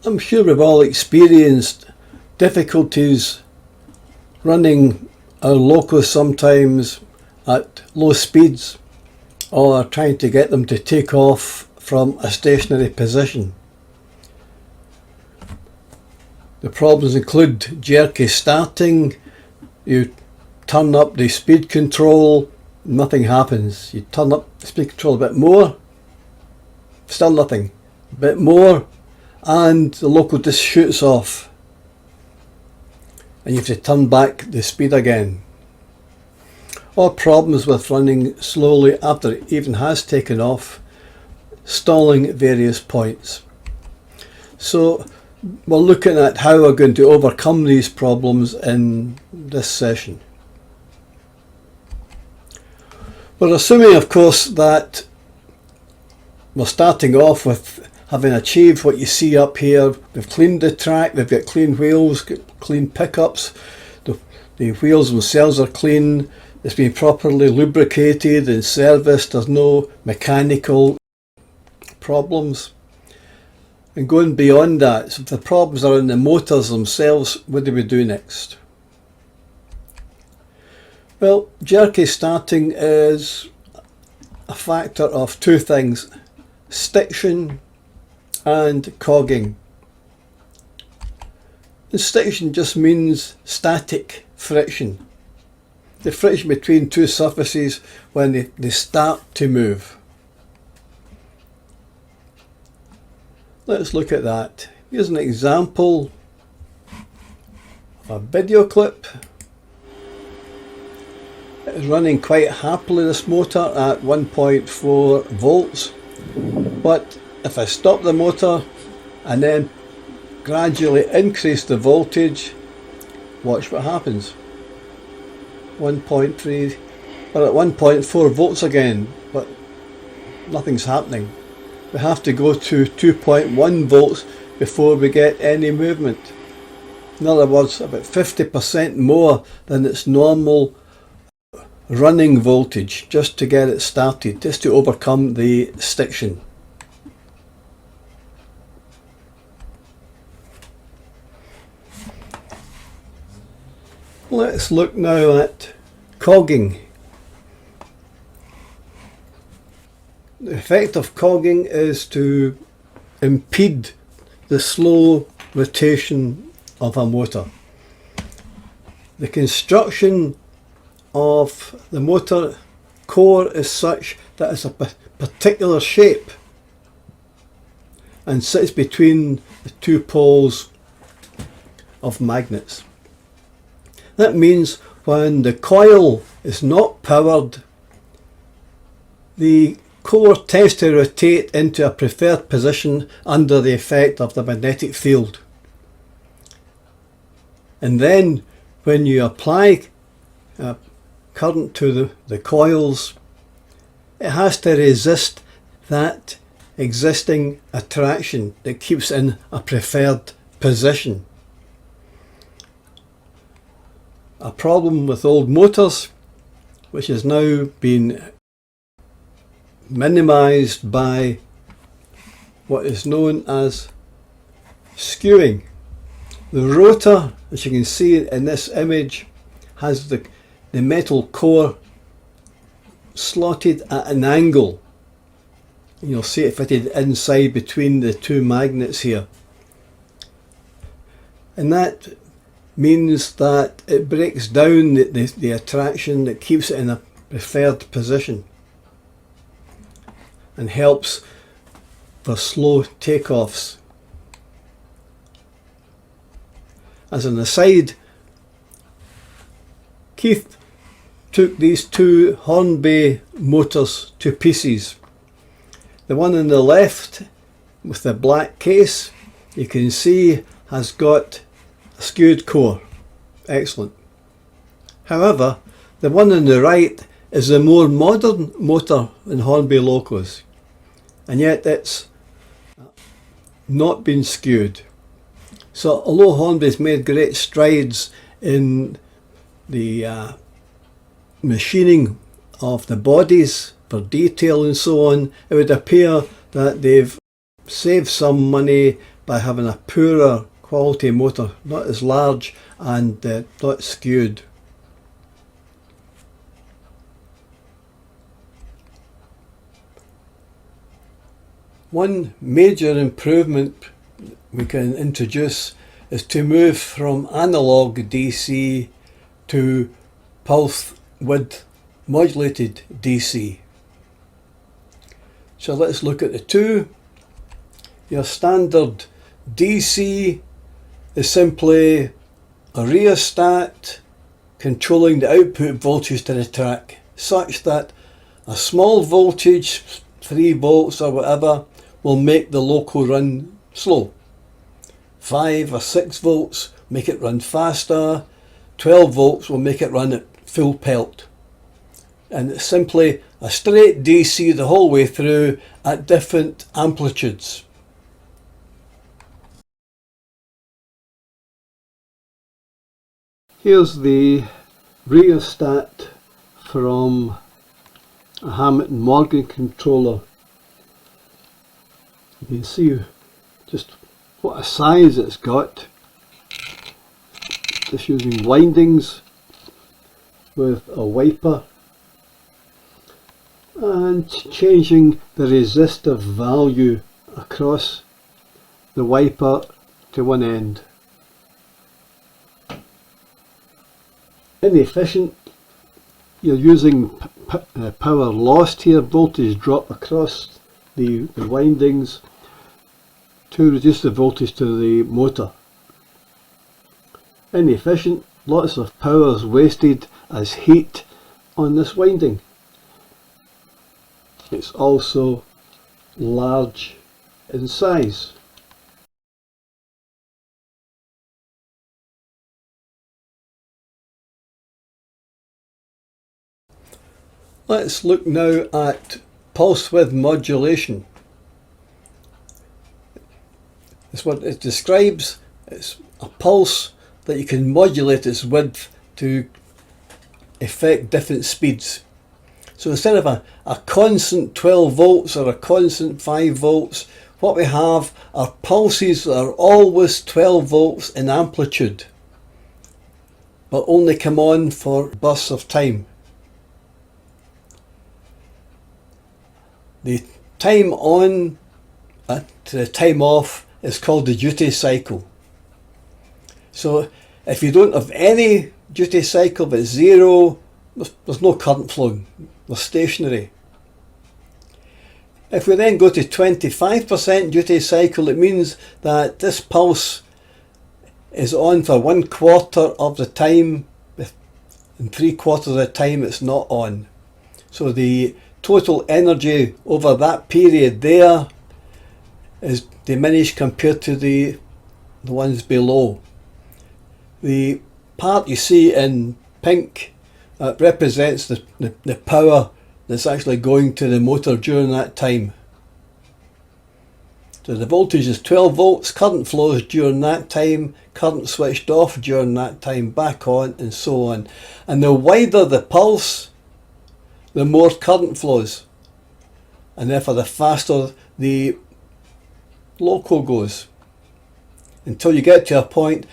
I'm sure we've all experienced difficulties running our locos sometimes at low speeds, or trying to get them to take off from a stationary position. The problems include jerky starting. You turn up the speed control, nothing happens. You turn up the speed control a bit more, still nothing. A bit more, and the loco just shoots off. And you have to turn back the speed again. Or problems with running slowly after it even has taken off, stalling at various points. So we're looking at how we're going to overcome these problems in this session. We're assuming, of course, that we're starting off with having achieved what you see up here. We've cleaned the track, we've got clean wheels, got clean pickups, the wheels themselves are clean, it's been properly lubricated and serviced, there's no mechanical problems. And going beyond that, so if the problems are in the motors themselves, what do we do next? Well, jerky starting is a factor of two things: stiction and cogging. And stiction just means static friction. The friction between two surfaces when they start to move. Let's look at that. Here's an example of a video clip. It is running quite happily, this motor, at 1.4 volts. But if I stop the motor and then gradually increase the voltage, watch what happens. 1.3, we're at 1.4 volts again, but nothing's happening. We have to go to 2.1 volts before we get any movement. In other words, about 50% more than its normal running voltage, just to get it started, just to overcome the stiction. Let's look now at cogging. The effect of cogging is to impede the slow rotation of a motor. The construction of the motor core is such that it's a particular shape and sits between the two poles of magnets. That means when the coil is not powered, the core tends to rotate into a preferred position under the effect of the magnetic field. And then when you apply current to the coils, it has to resist that existing attraction that keeps in a preferred position. A problem with old motors, which has now been minimized by what is known as skewing. The rotor, as you can see in this image, has the metal core slotted at an angle. You'll see it fitted inside between the two magnets here. And that means that it breaks down the attraction that keeps it in a preferred position and helps for slow takeoffs. As an aside, Keith took these two Hornby motors to pieces. The one on the left with the black case, you can see, has got a skewed core. Excellent. However, the one on the right is a more modern motor in Hornby locos, and yet it's not been skewed. So although Hornby's made great strides in the machining of the bodies for detail and so on, it would appear that they've saved some money by having a poorer quality motor, not as large and not skewed. One major improvement we can introduce is to move from analog DC to pulse width modulated DC. So let's look at the two. Your standard DC is simply a rheostat controlling the output voltage to the track, such that a small voltage, 3 volts or whatever, will make the loco run slow. 5 or 6 volts make it run faster. 12 volts will make it run at full pelt. And it's simply a straight DC the whole way through at different amplitudes. Here's the rheostat from a Hamilton Morgan controller. You can see just what a size it's got. Just using windings with a wiper and changing the resistive value across the wiper to one end. Inefficient, you're using power lost here, voltage drop across the windings to reduce the voltage to the motor. Inefficient, lots of power is wasted as heat on this winding. It's also large in size. Let's look now at pulse width modulation. It's what it describes. It's a pulse that you can modulate its width to affect different speeds. So instead of a constant 12 volts or a constant 5 volts, what we have are pulses that are always 12 volts in amplitude, but only come on for bursts of time. The time on to the time off is called the duty cycle. So if you don't have any duty cycle but zero, there's no current flowing, they're stationary. If we then go to 25% duty cycle, it means that this pulse is on for 1/4 of the time, and 3/4 of the time it's not on. So the total energy over that period there is diminished compared to the ones below. The part you see in pink represents the power that's actually going to the motor during that time. So the voltage is 12 volts, current flows during that time, current switched off during that time, back on, and so on. And the wider the pulse, the more current flows, and therefore the faster the loco goes, until you get to a point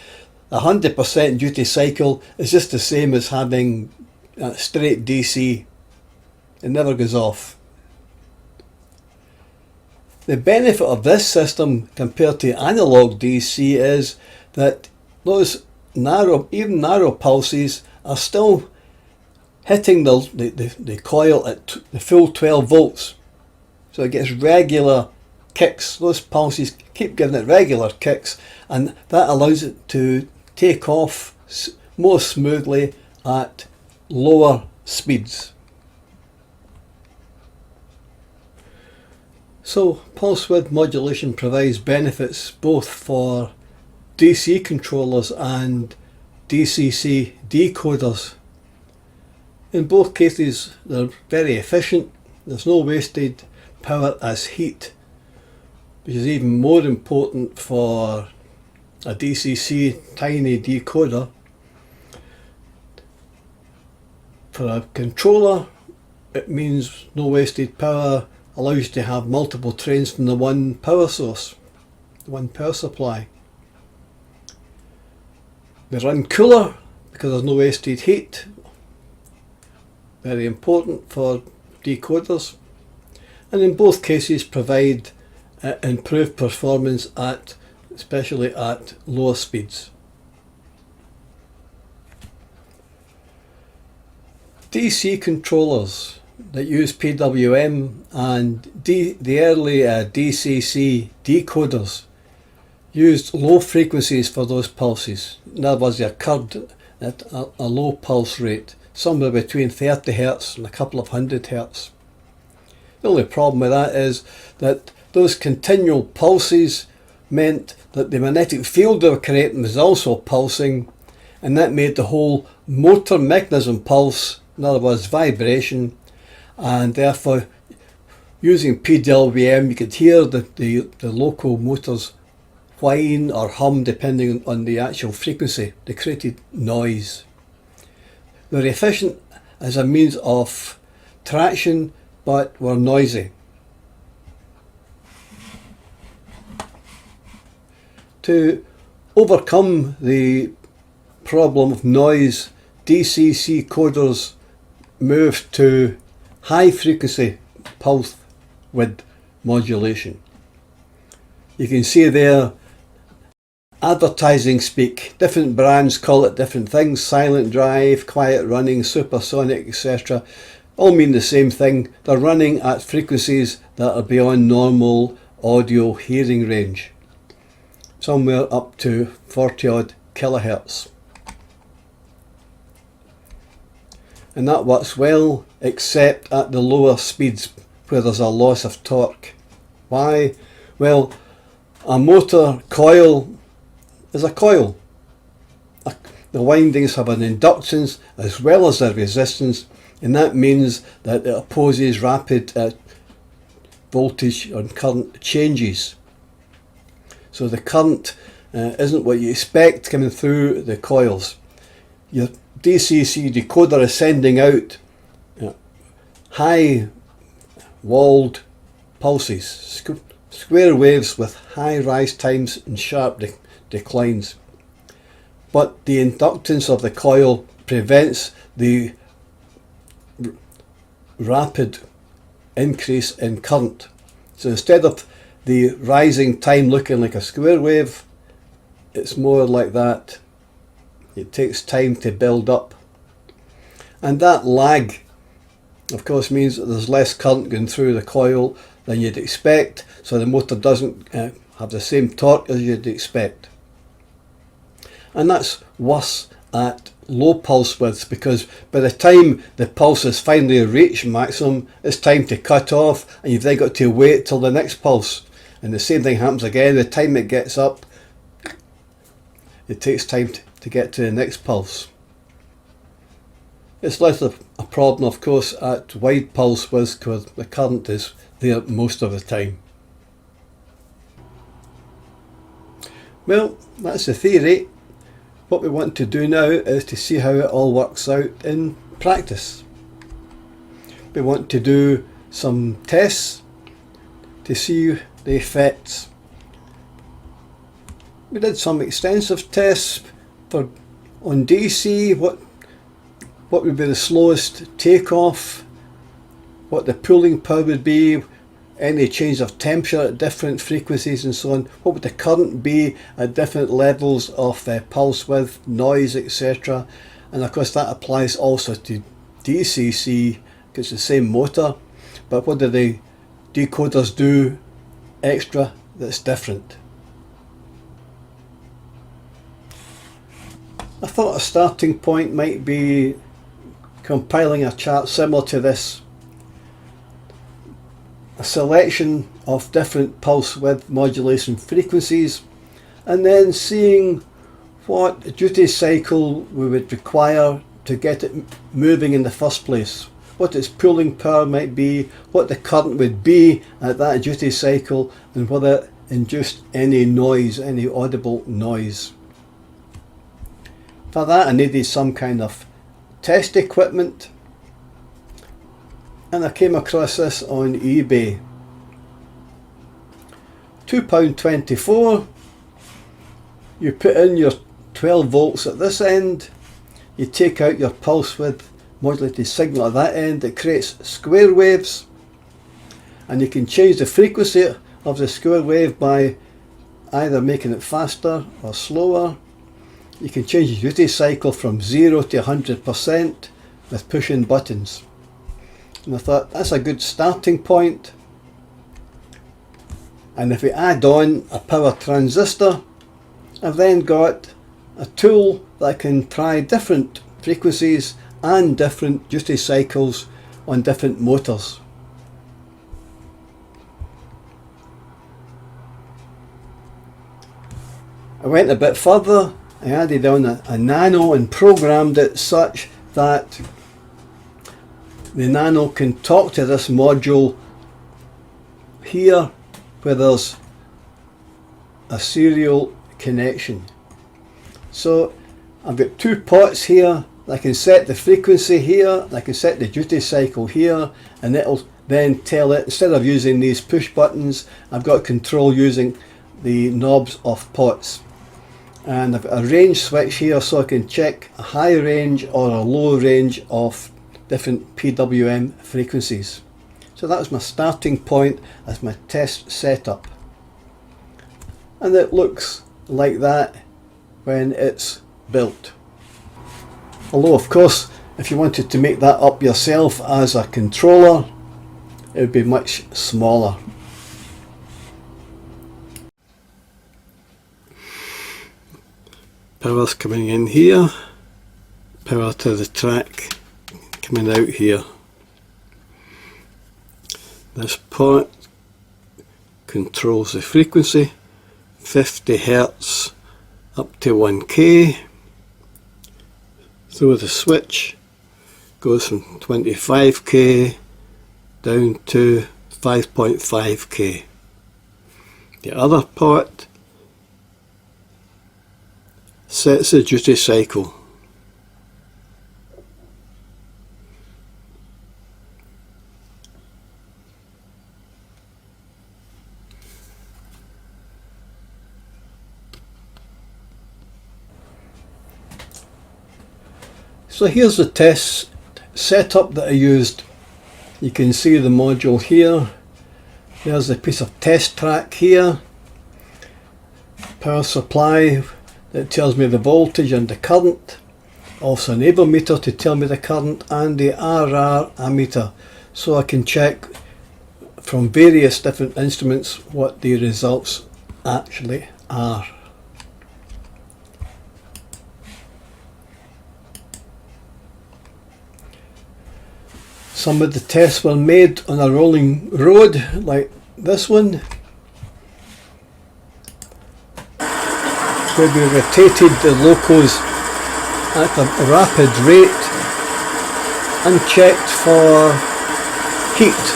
100% duty cycle is just the same as having a straight DC. It never goes off. The benefit of this system compared to analog DC is that those even narrow pulses are still hitting the coil at the full 12 volts. So it gets regular kicks. Those pulses keep giving it regular kicks, and that allows it to take off more smoothly at lower speeds. So pulse width modulation provides benefits both for DC controllers and DCC decoders. In both cases they're very efficient, there's no wasted power as heat, which is even more important for a DCC tiny decoder. For a controller, it means no wasted power, allows you to have multiple trains from the one power source. one power supply. They run cooler because there's no wasted heat. Very important for decoders. And in both cases provide improved performance especially at lower speeds. DC controllers that use PWM and the early DCC decoders used low frequencies for those pulses. In other words, they occurred at a low pulse rate, somewhere between 30 Hz and a couple of hundred Hz. The only problem with that is that those continual pulses meant that the magnetic field they were creating was also pulsing, and that made the whole motor mechanism pulse, in other words vibration, and therefore using PWM you could hear the local motors whine or hum depending on the actual frequency. They created noise. They're efficient as a means of traction, but were noisy. To overcome the problem of noise, DCC coders moved to high frequency pulse width modulation. You can see there advertising speak. Different brands call it different things: silent drive, quiet running, supersonic, etc. All mean the same thing. They're running at frequencies that are beyond normal audio hearing range, somewhere up to 40 odd kilohertz. And that works well, except at the lower speeds where there's a loss of torque. Why? Well, a motor coil is a coil. The windings have an inductance as well as a resistance, and that means that it opposes rapid voltage and current changes. So the current isn't what you expect coming through the coils. Your DCC decoder is sending out high walled pulses, square waves with high rise times and sharp declines. But the inductance of the coil prevents the rapid increase in current. So instead of the rising time looking like a square wave, it's more like that. It takes time to build up. And that lag, of course, means that there's less current going through the coil than you'd expect, so the motor doesn't have the same torque as you'd expect. And that's worse at low pulse widths, because by the time the pulses finally reach maximum, it's time to cut off, and you've then got to wait till the next pulse. And the same thing happens again. The time it gets up, it takes time to get to the next pulse. It's less of a problem, of course, at wide pulse widths because the current is there most of the time. Well, that's the theory. What we want to do now is to see how it all works out in practice. We want to do some tests to see the effects. We did some extensive tests on DC, what would be the slowest takeoff, what the pulling power would be, any change of temperature at different frequencies and so on, what would the current be at different levels of pulse width, noise, etc. And of course that applies also to DCC because it's the same motor, but what do the decoders do extra that's different? I thought a starting point might be compiling a chart similar to this. A selection of different pulse width modulation frequencies, and then seeing what duty cycle we would require to get it moving in the first place, what its pulling power might be, what the current would be at that duty cycle, and whether it induced any noise, any audible noise. For that I needed some kind of test equipment, and I came across this on eBay. £2.24. You put in your 12 volts at this end, you take out your pulse width modulated signal at that end. It creates square waves, and you can change the frequency of the square wave by either making it faster or slower. You can change the duty cycle from 0 to 100% with pushing buttons. And I thought that's a good starting point. And if we add on a power transistor, I've then got a tool that can try different frequencies and different duty cycles on different motors. I went a bit further. I added on a nano and programmed it such that the nano can talk to this module here where there's a serial connection. So I've got two pots here. I can set the frequency here, I can set the duty cycle here, and it'll then tell it, instead of using these push buttons, I've got control using the knobs of pots. And I've got a range switch here so I can check a high range or a low range of different PWM frequencies. So that was my starting point as my test setup. And it looks like that when it's built. Although of course, if you wanted to make that up yourself as a controller, it would be much smaller. Power's coming in here, power to the track coming out here. This port controls the frequency, 50 Hz up to 1K. So the switch goes from 25K down to 5.5K. The other port sets the duty cycle. So here's the test setup that I used. You can see the module here. There's a piece of test track here. Power supply that tells me the voltage and the current. Also an able meter to tell me the current, and the RR ammeter, so I can check from various different instruments what the results actually are. Some of the tests were made on a rolling road like this one, where we rotated the locos at a rapid rate and checked for heat.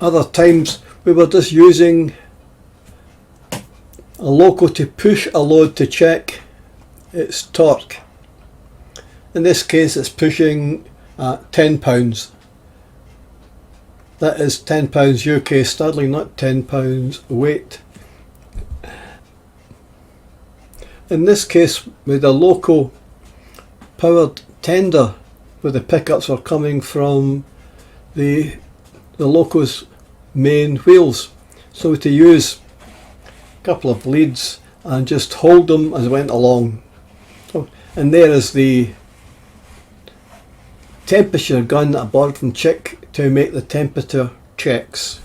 Other times we were just using a loco to push a load to check its torque. In this case it's pushing 10 pounds. That is 10 pounds UK sterling, not 10 pounds weight. In this case with a loco powered tender, where the pickups were coming from the loco's main wheels, so to use couple of leads and just hold them as I went along. And there is the temperature gun that I borrowed from Chick to make the temperature checks.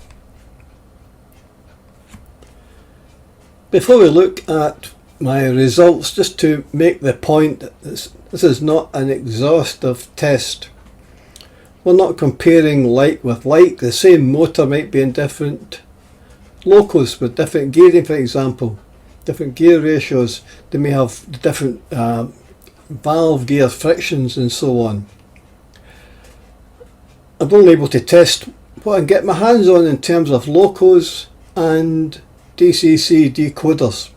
Before we look at my results, just to make the point that this is not an exhaustive test. We're not comparing like with like. The same motor might be in different locos with different gearing, for example, different gear ratios. They may have different valve gear frictions and so on. I'm only able to test what I can get my hands on in terms of locos and DCC decoders.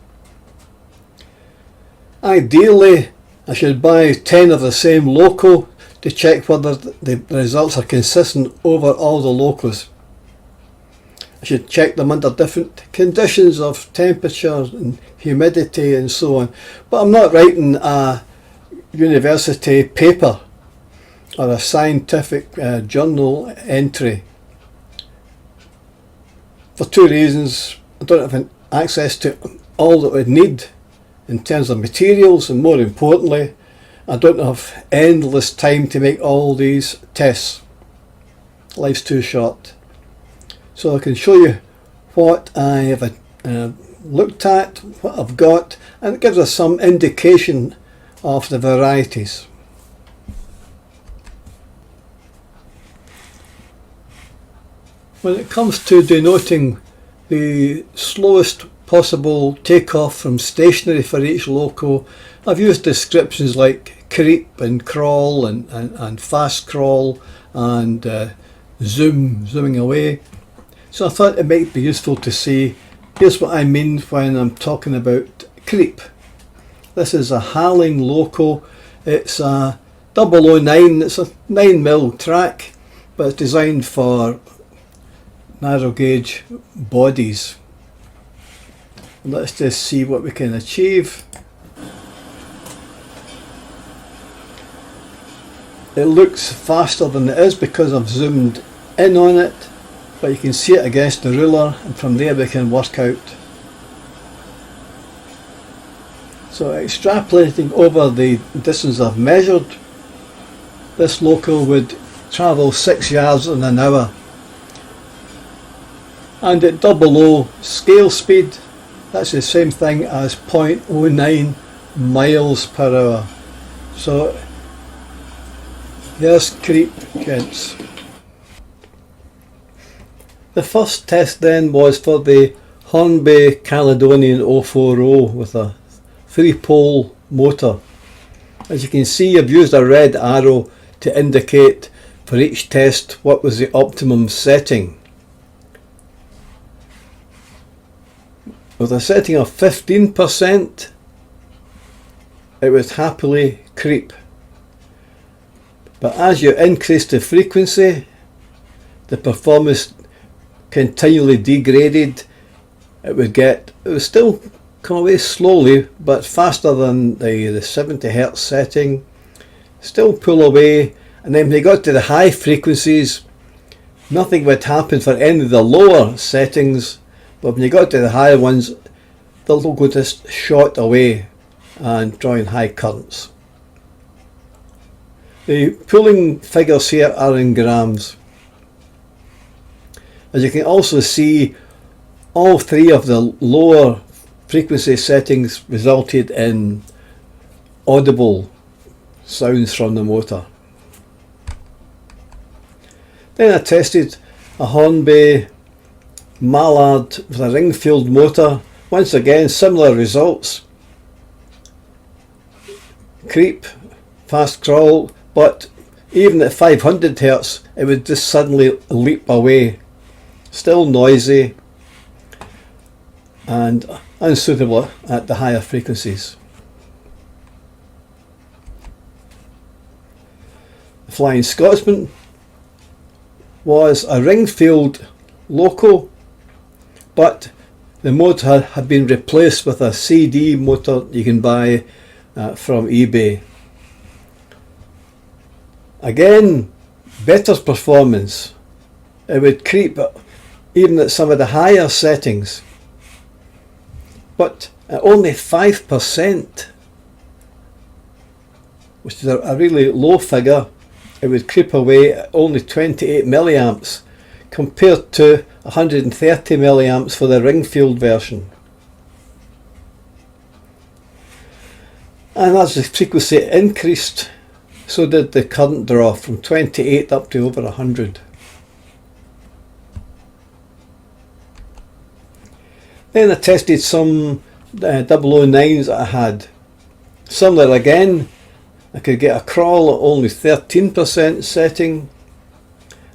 Ideally I should buy 10 of the same loco to check whether the results are consistent over all the locos. I should check them under different conditions of temperature and humidity and so on. But I'm not writing a university paper or a scientific journal entry. For two reasons: I don't have access to all that we need in terms of materials, and more importantly, I don't have endless time to make all these tests. Life's too short. So I can show you what I have looked at, what I've got, and it gives us some indication of the varieties. When it comes to denoting the slowest possible takeoff from stationary for each loco, I've used descriptions like creep and crawl and fast crawl and zooming away. So I thought it might be useful to say, here's what I mean when I'm talking about creep. This is a Halling loco. It's a 009, it's a 9mm track, but it's designed for narrow gauge bodies. And let's just see what we can achieve. It looks faster than it is because I've zoomed in on it, but you can see it against the ruler, and from there we can work out. So extrapolating over the distance I've measured, this loco would travel 6 yards in an hour. And at 00 scale speed, that's the same thing as 0.09 miles per hour. So there's creep, kids. The first test then was for the Hornby Caledonian 040 with a 3-pole motor. As you can see, I've used a red arrow to indicate for each test what was the optimum setting. With a setting of 15%, it would happily creep. But as you increase the frequency, the performance continually degraded. It would still come away slowly, but faster than the 70 Hz setting, still pull away, and then when you got to the high frequencies, nothing would happen for any of the lower settings. But when you got to the higher ones, the logo just shot away and drawing high currents. The pulling figures here are in grams. As you can also see, all three of the lower frequency settings resulted in audible sounds from the motor. Then I tested a Hornby Mallard with a ring-filled motor. Once again, similar results. Creep, fast crawl, but even at 500 Hz it would just suddenly leap away. Still noisy and unsuitable at the higher frequencies. The Flying Scotsman was a ring-filled loco, but the motor had been replaced with a CD motor you can buy from eBay. Again, better performance. It would creep even at some of the higher settings, but at only 5%, which is a really low figure. It would creep away at only 28 milliamps compared to 130 milliamps for the ring-filled version. And as the frequency increased, so did the current draw from 28 up to over 100. Then I tested some 009s that I had. Similar again, I could get a crawl at only 13% setting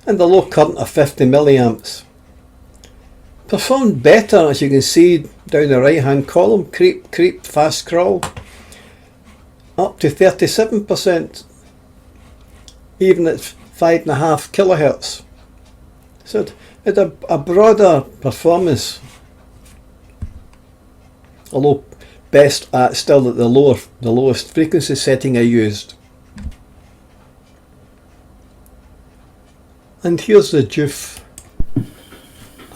and a low current of 50 milliamps. Performed better, as you can see down the right hand column, creep, fast crawl. up to 37%, even at 5.5 kilohertz. So it had a broader performance, although best at still at the lowest frequency setting I used. And here's the JUF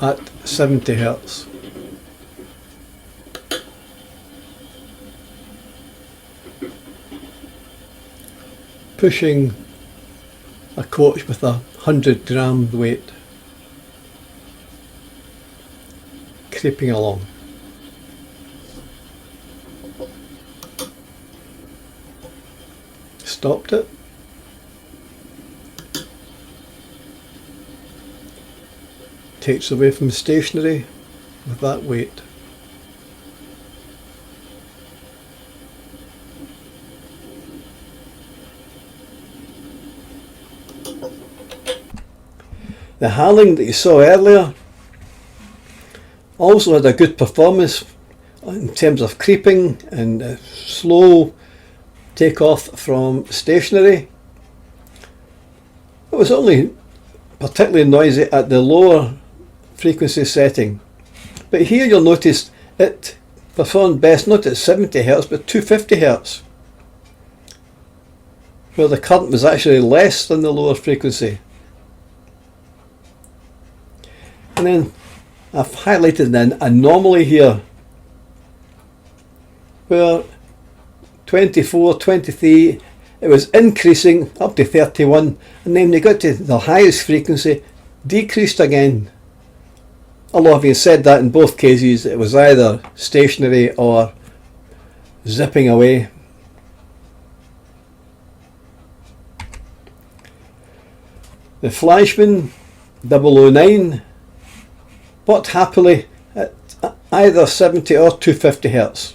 at 70 Hz. Pushing a coach with 100-gram weight, creeping along. Stopped it. Takes away from stationary with that weight. The Harling that you saw earlier also had a good performance in terms of creeping and slow takeoff from stationary. It was only particularly noisy at the lower frequency setting, but here you'll notice it performed best not at 70 Hz but 250 Hz, where the current was actually less than the lower frequency. And then I've highlighted an anomaly here where 24, 23, it was increasing up to 31, and then when you got to the highest frequency, decreased again. Although having said that, in both cases it was either stationary or zipping away. The Flashman 009 worked happily at either 70 or 250 Hz.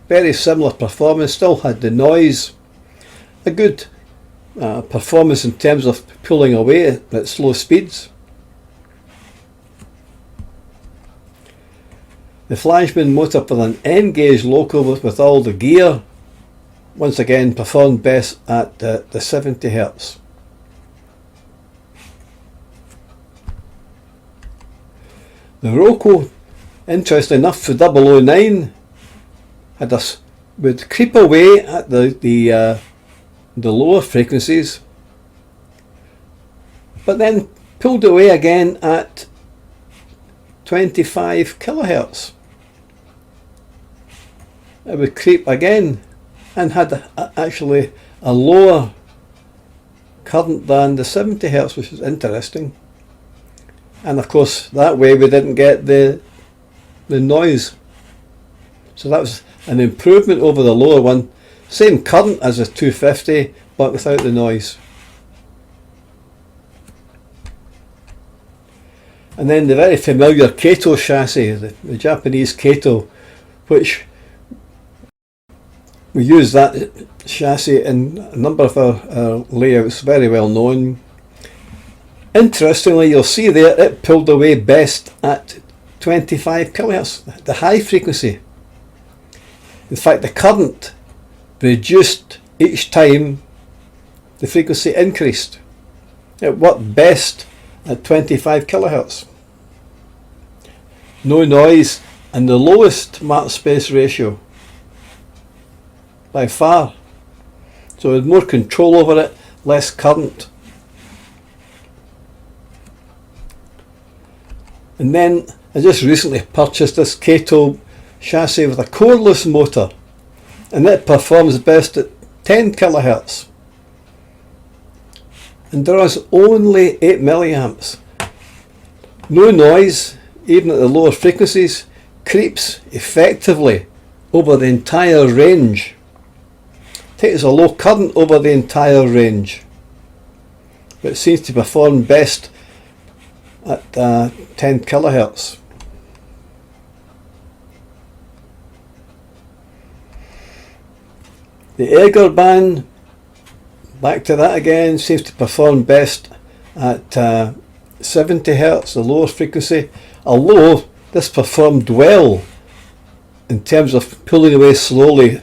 Very similar performance, still had the noise, a good performance in terms of pulling away at slow speeds. The Flashman motor with an N-gauge local with all the gear, once again performed best at the 70 Hz. The Roco, interesting enough, for 009 would creep away at the lower frequencies, but then pulled away again at 25 kilohertz. It would creep again and had actually a lower current than the 70 Hz, which is interesting. And of course that way we didn't get the noise. So that was an improvement over the lower one. Same current as the 250 but without the noise. And then the very familiar Kato chassis, the Japanese Kato, which we use that chassis in a number of our layouts, very well known. Interestingly, you'll see there it pulled away best at 25 kilohertz, the high frequency. In fact, the current reduced each time the frequency increased. It worked best at 25 kilohertz. No noise and the lowest mark space ratio by far. So we had more control over it, less current. And then I just recently purchased this Kato chassis with a coreless motor, and it performs best at 10 kilohertz and draws only 8 milliamps. No noise, even at the lower frequencies, creeps effectively over the entire range. Takes a low current over the entire range, but it seems to perform best at 10 kilohertz. The Eger band, back to that again, seems to perform best at 70 Hz, the lower frequency, although this performed well in terms of pulling away slowly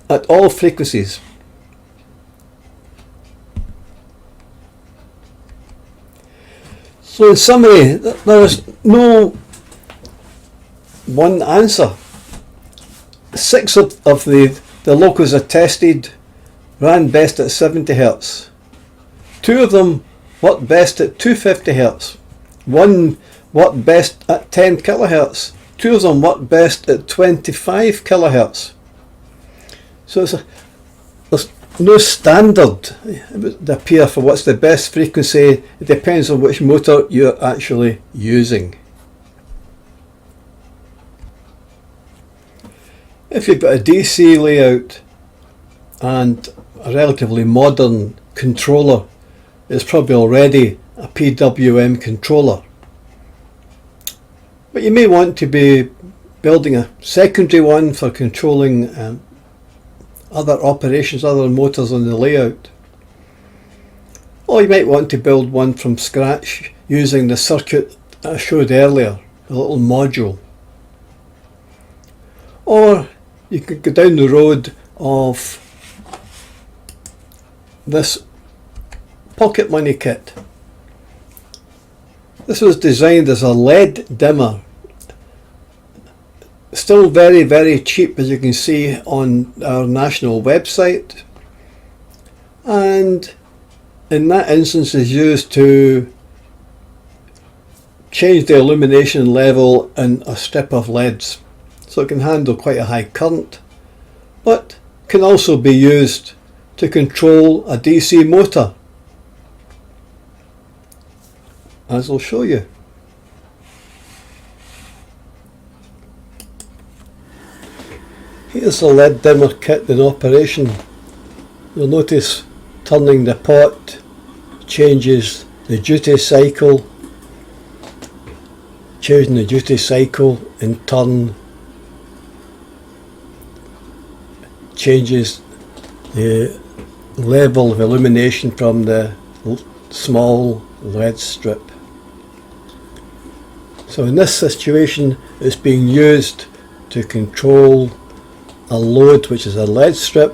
at all frequencies. So in summary, there is no one answer. 6 of the locos are tested ran best at 70 Hz. 2 of them worked best at 250 Hz. 1 worked best at 10 kHz. 2 of them worked best at 25 kHz. So there's no standard, it would appear, for what's the best frequency. It depends on which motor you're actually using. If you've got a DC layout and a relatively modern controller, it's probably already a PWM controller. But you may want to be building a secondary one for controlling other operations, other motors on the layout. Or you might want to build one from scratch using the circuit I showed earlier, a little module. Or you could go down the road of this pocket money kit. This was designed as a LED dimmer. Still very, very cheap, as you can see on our national website, and in that instance is used to change the illumination level in a strip of LEDs, so it can handle quite a high current, but can also be used to control a DC motor, as I'll show you. Here's the LED dimmer kit in operation. You'll notice turning the pot changes the duty cycle. Changing the duty cycle in turn changes the level of illumination from the small LED strip. So in this situation, it's being used to control a load, which is a LED strip,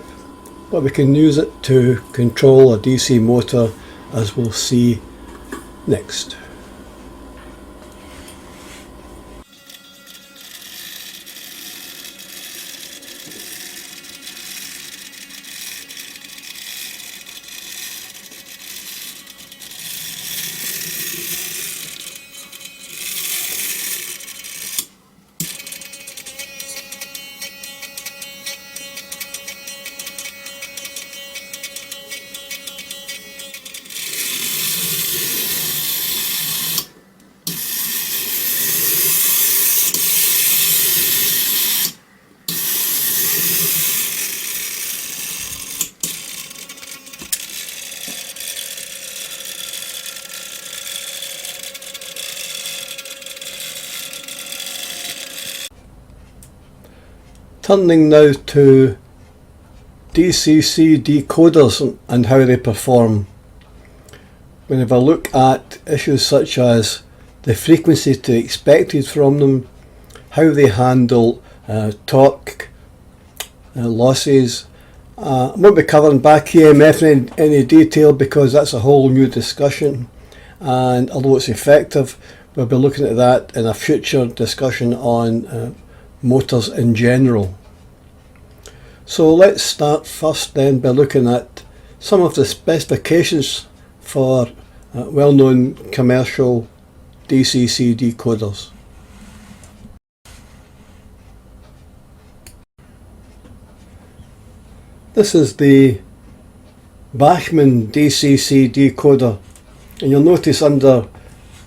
but we can use it to control a DC motor, as we'll see next. Turning now to DCC decoders and how they perform. We're going to have a look at issues such as the frequency to be expected from them, how they handle torque losses. I won't be covering back EMF in any detail because that's a whole new discussion, and although it's effective, we'll be looking at that in a future discussion on motors in general. So let's start first then by looking at some of the specifications for well-known commercial DCC decoders. This is the Bachmann DCC decoder, and you'll notice under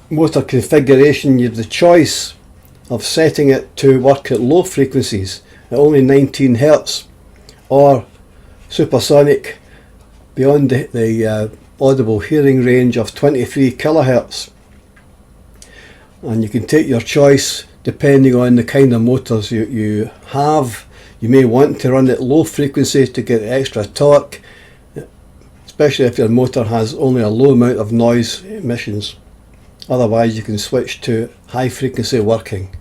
motor configuration you have the choice of setting it to work at low frequencies at only 19 Hz or supersonic beyond the audible hearing range of 23 kHz, and you can take your choice depending on the kind of motors you have. You may want to run at low frequency to get extra torque, especially if your motor has only a low amount of noise emissions. Otherwise you can switch to high frequency working.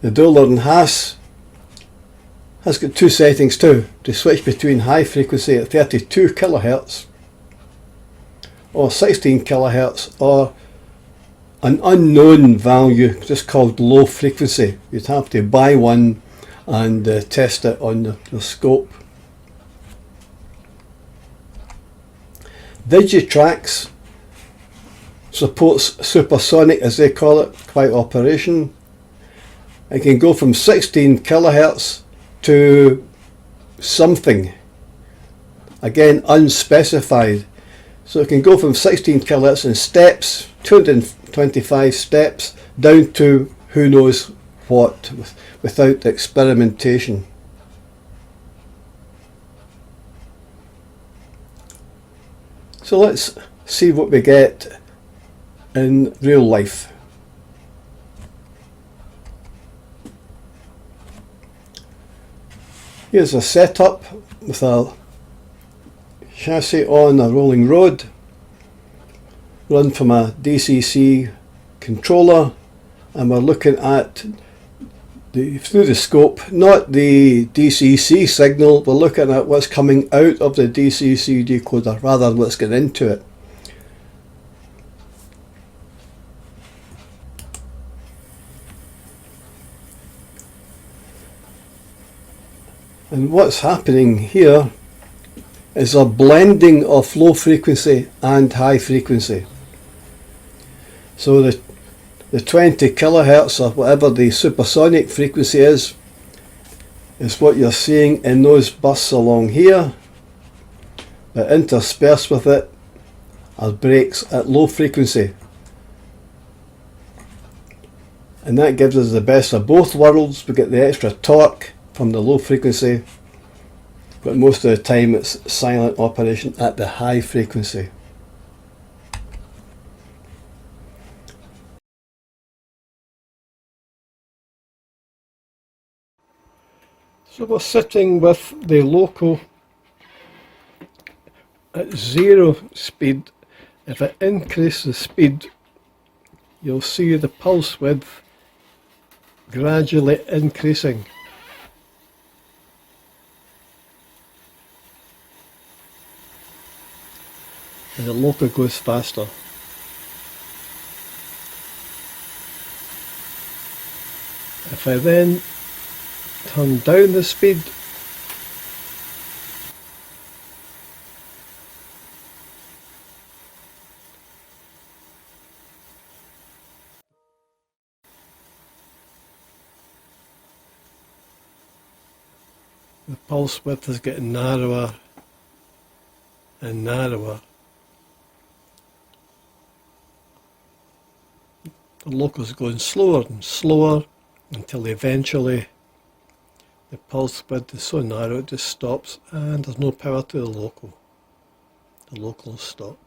The Döhler and Haas has got two settings too, to switch between high frequency at 32 kHz or 16 kHz or an unknown value just called low frequency. You'd have to buy one and test it on the scope. Digitrax supports supersonic, as they call it, quiet operation. It can go from 16 kHz to something, again unspecified. So it can go from 16 kHz in steps, 225 steps, down to who knows what, without experimentation. So let's see what we get in real life. Here's a setup with a chassis on a rolling road, run from a DCC controller, and we're looking at through the scope, not the DCC signal, we're looking at what's coming out of the DCC decoder rather than what's getting into it. And what's happening here is a blending of low frequency and high frequency. So the 20 kilohertz or whatever the supersonic frequency is what you're seeing in those bursts along here, but interspersed with it are breaks at low frequency. And that gives us the best of both worlds. We get the extra torque from the low frequency, but most of the time it's silent operation at the high frequency. So we're sitting with the loco at 0 speed. If I increase the speed, you'll see the pulse width gradually increasing. And the loco goes faster. If I then turn down the speed, the pulse width is getting narrower and narrower. The loco's going slower and slower until eventually the pulse width is so narrow it just stops and there's no power to the loco. The loco will stop.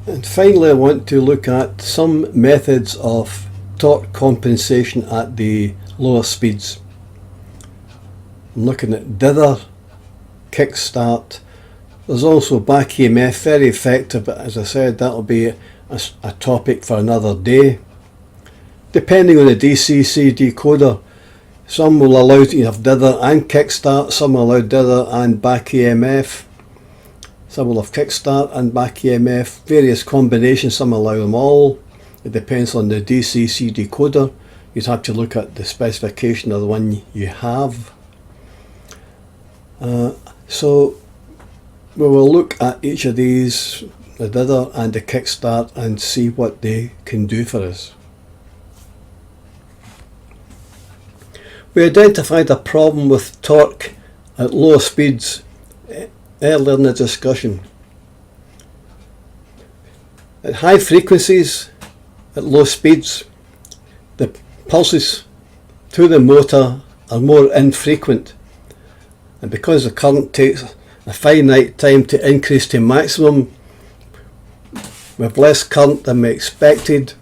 And finally, I want to look at some methods of torque compensation at the lower speeds. I'm looking at dither, kickstart. There's also back EMF, very effective, but as I said, that'll be a topic for another day. Depending on the DCC decoder, some will allow you to have dither and kickstart, some will allow dither and back EMF, some will have kickstart and back EMF, various combinations, some allow them all. It depends on the DCC decoder. You'd have to look at the specification of the one you have. So we will look at each of these, the dither and the kickstart, and see what they can do for us. We identified a problem with torque at lower speeds earlier in the discussion. At high frequencies, at low speeds, the pulses to the motor are more infrequent, and because the current takes a finite time to increase to maximum, we have less current than we expected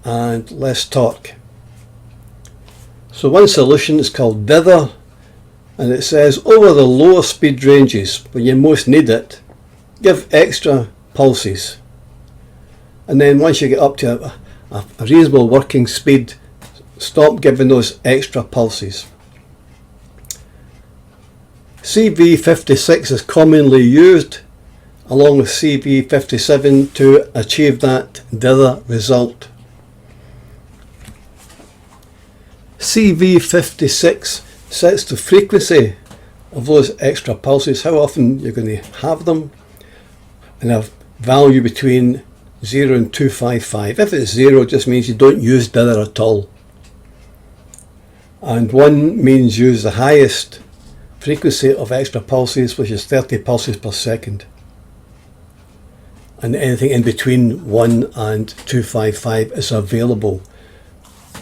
and less torque. So one solution is called dither, and it says over the lower speed ranges when you most need it, give extra pulses. and then once you get up to a reasonable working speed, stop giving those extra pulses. CV56 is commonly used along with CV57 to achieve that dither result. CV56 sets the frequency of those extra pulses, how often you're going to have them, and a value between 0 and 255. If it's 0, it just means you don't use dither at all. And 1 means use the highest frequency of extra pulses, which is 30 pulses per second. And anything in between 1 and 255 is available.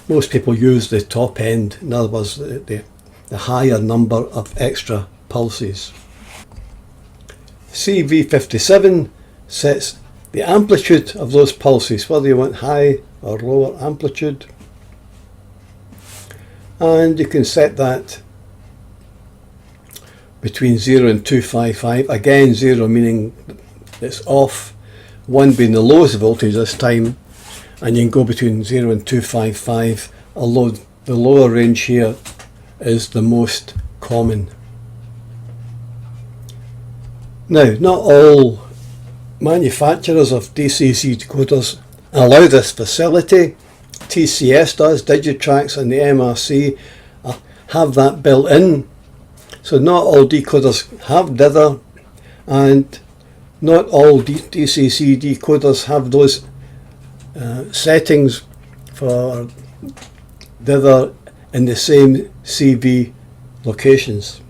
Most people use the top end, in other words, the higher number of extra pulses. CV57 sets the amplitude of those pulses, whether you want high or lower amplitude. And you can set that between 0 and 255. Again, 0 meaning it's off, 1 being the lowest voltage this time, and you can go between 0 and 255, although the lower range here is the most common. Now, not all manufacturers of DCC decoders allow this facility. TCS does, Digitrax and the MRC have that built in. So not all decoders have dither, and not all DCC decoders have those settings for dither in the same CV locations.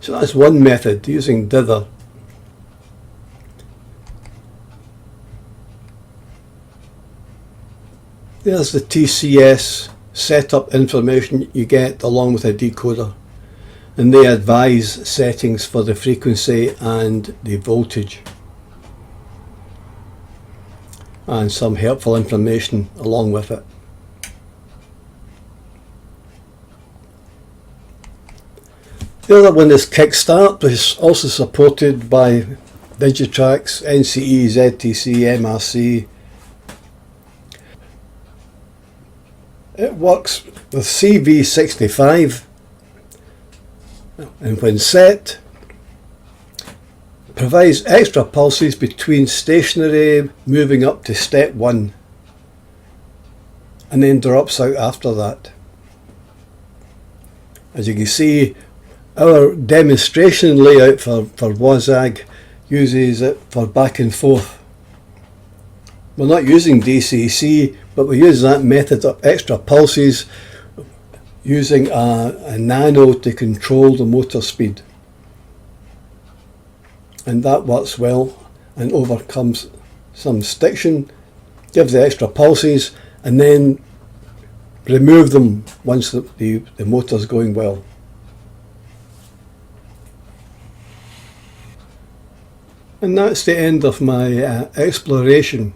So that's one method, using dither. There's the TCS setup information you get along with a decoder, and they advise settings for the frequency and the voltage, and some helpful information along with it. The other one is Kickstart, which is also supported by Digitrax, NCE, ZTC, MRC. It works with CV65, and when set, provides extra pulses between stationary moving up to step 1, and then drops out after that. As you can see, our demonstration layout for WASAG uses it for back and forth. We're not using DCC, but we use that method of extra pulses using a nano to control the motor speed. And that works well and overcomes some stiction, gives the extra pulses, and then remove them once the motor's going well. And that's the end of my exploration,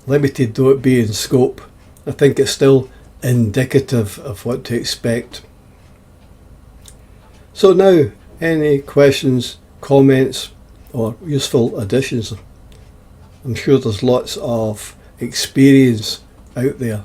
limited though it be in scope. I think it's still indicative of what to expect. So now, any questions, comments or useful additions? I'm sure there's lots of experience out there.